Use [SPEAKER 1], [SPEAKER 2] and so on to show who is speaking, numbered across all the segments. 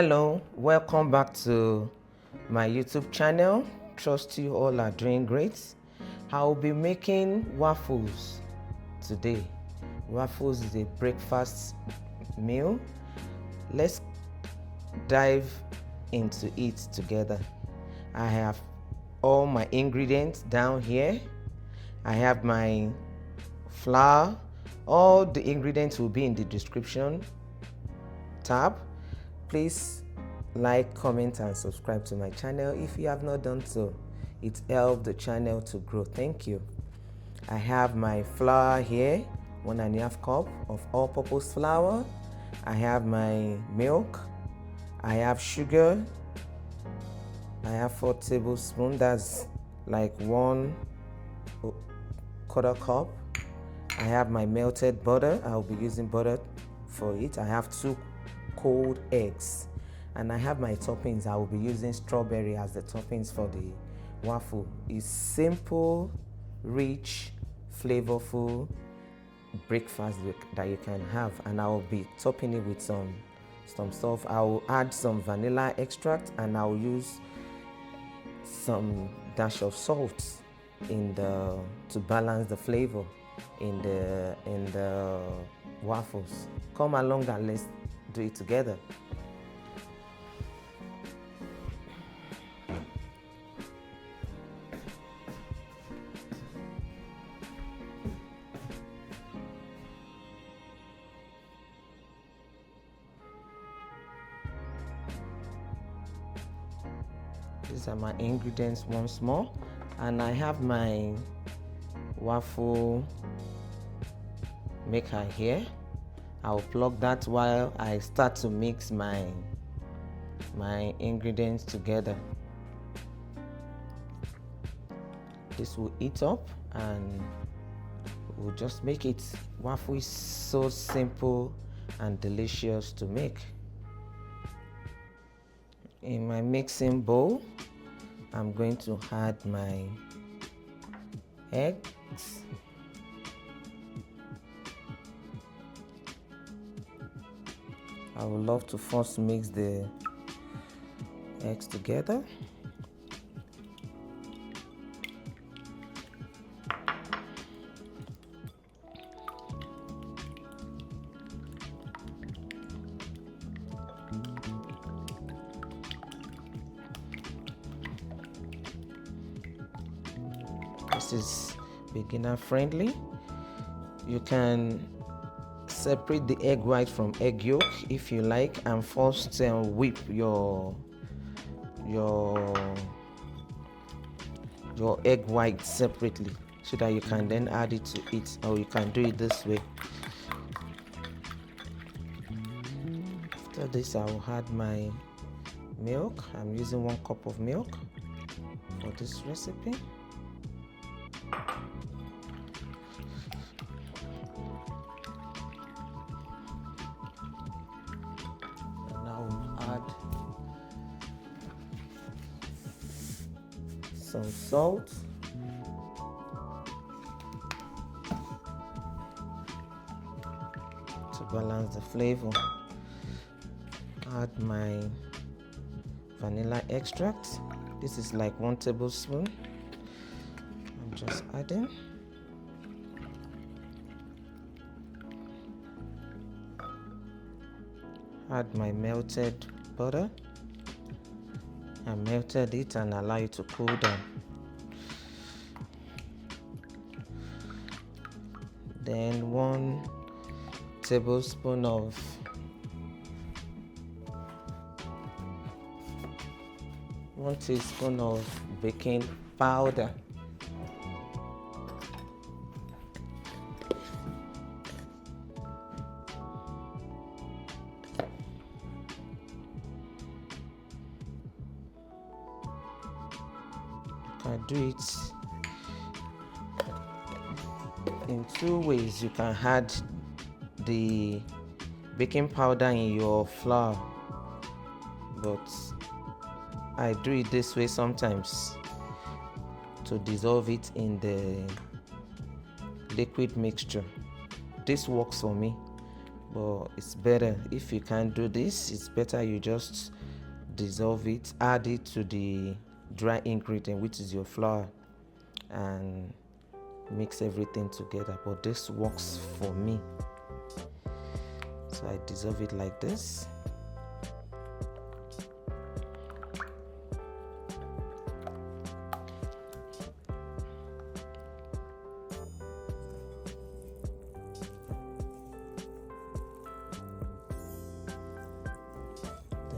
[SPEAKER 1] Hello, welcome back to my YouTube channel. Trust you all are doing great. I'll be making waffles today. Waffles is a breakfast meal. Let's dive into it together. I have all my ingredients down here. I have my flour. All the ingredients will be in the description tab. Please like, comment, and subscribe to my channel if you have not done so. It helps the channel to grow. Thank you. I have my flour here, 1.5 cup of all-purpose flour. I have my milk. I have sugar. I have 4 tablespoons. That's like 1/4 cup. I have my melted butter. I'll be using butter for it. I have 2 cold eggs, and I have my toppings. I will be using strawberry as the toppings for the waffle. It's simple, rich, flavorful breakfast that you can have, and I will be topping it with some stuff. I will add some vanilla extract, and I will use some dash of salt to balance the flavor in the waffles. Come along and let's do it together. These are my ingredients once more, and I have my waffle maker here. I'll plug that while I start to mix my ingredients together. This will heat up and we'll just make it. Waffle is so simple and delicious to make. In my mixing bowl, I'm going to add my eggs. I would love to first mix the eggs together. This is beginner friendly. You can separate the egg white from egg yolk if you like, and first whip your egg white separately so that you can then add it to it, or you can do it this way. After this, I will add my milk. I'm using 1 cup of milk for this recipe. Add some salt, to balance the flavor. Add my vanilla extract. This is like 1 tablespoon. I'm just adding. Add my melted butter. I melted it and allow it to cool down. Then 1 tablespoon of teaspoon of baking powder. You can do it in 2 ways. You can add the baking powder in your flour, but I do it this way sometimes to dissolve it in the liquid mixture. This works for me. but it's better if you can't do this. It's better you just dissolve it, add it to the dry ingredient, which is your flour, and mix everything together. But this works for me, so I dissolve it like this.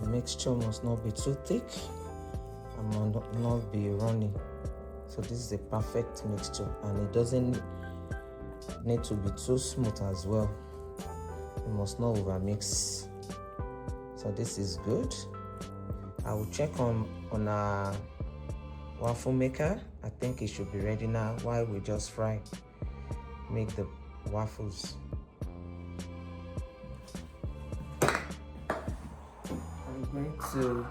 [SPEAKER 1] The mixture must not be too thick and must not be runny. So this is a perfect mixture, and it doesn't need to be too smooth as well. It must not overmix. So this is good. I will check on our waffle maker. I think it should be ready now while we just make the waffles. I'm going to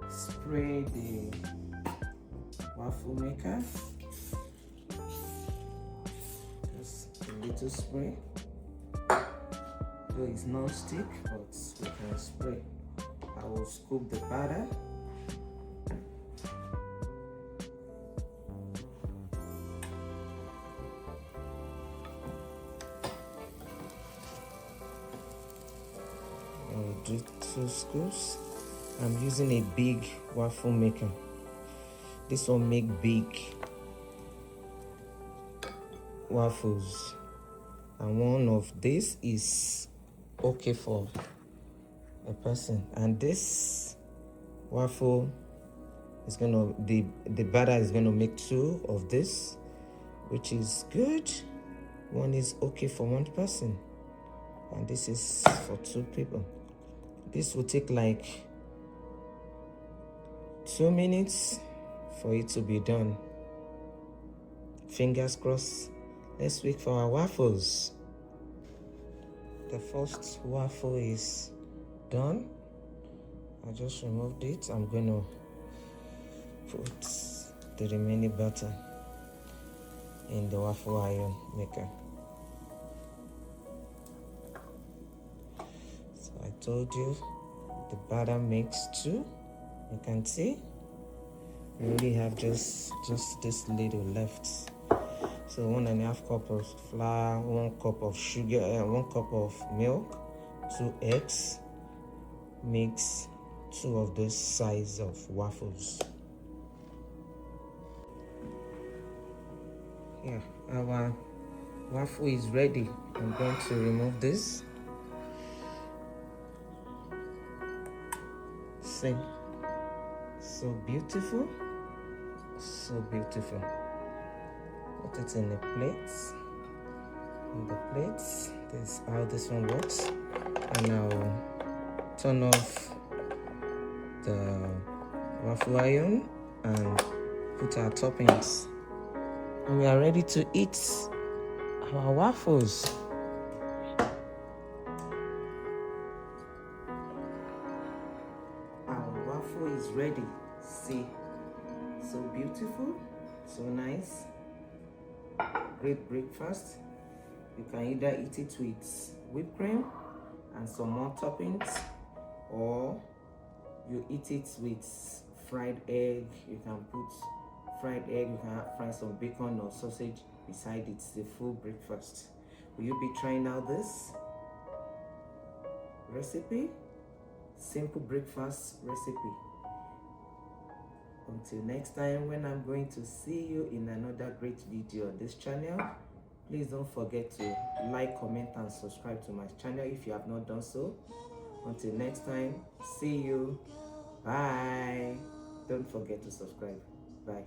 [SPEAKER 1] spray the waffle maker. Just a little spray. Though it's non-stick, but we can spray. I will scoop the batter. I will do 2 scoops. I'm using a big waffle maker. This will make big waffles, and one of this is okay for a person. And this waffle is the batter is gonna make 2 of this, which is good. One is okay for 1 person, and this is for 2 people. This will take like 2 minutes for it to be done. Fingers crossed. Let's wait for our waffles. The first waffle is done. I just removed it. I'm going to put the remaining batter in the waffle iron maker. So I told you the batter makes 2. You can see we only have just this little left. So 1.5 cup of flour, 1 cup of sugar, 1 cup of milk, 2 eggs. Mix 2 of this size of waffles. Yeah, our waffle is ready. I'm going to remove this. See, so beautiful, so beautiful. Put it in the plates. In the plates, this is how this one works. And I'll turn off the waffle iron and put our toppings. And we are ready to eat our waffles. Our waffle is ready. See, so beautiful, so nice. Great breakfast. You can either eat it with whipped cream and some more toppings, or you eat it with fried egg. You can put fried egg, you can fry some bacon or sausage beside it. It's a full breakfast. Will you be trying out this recipe? Simple breakfast recipe. Until next time, when I'm going to see you in another great video on this channel, please don't forget to like, comment, and subscribe to my channel if you have not done so. Until next time, see you. Bye. Don't forget to subscribe. Bye.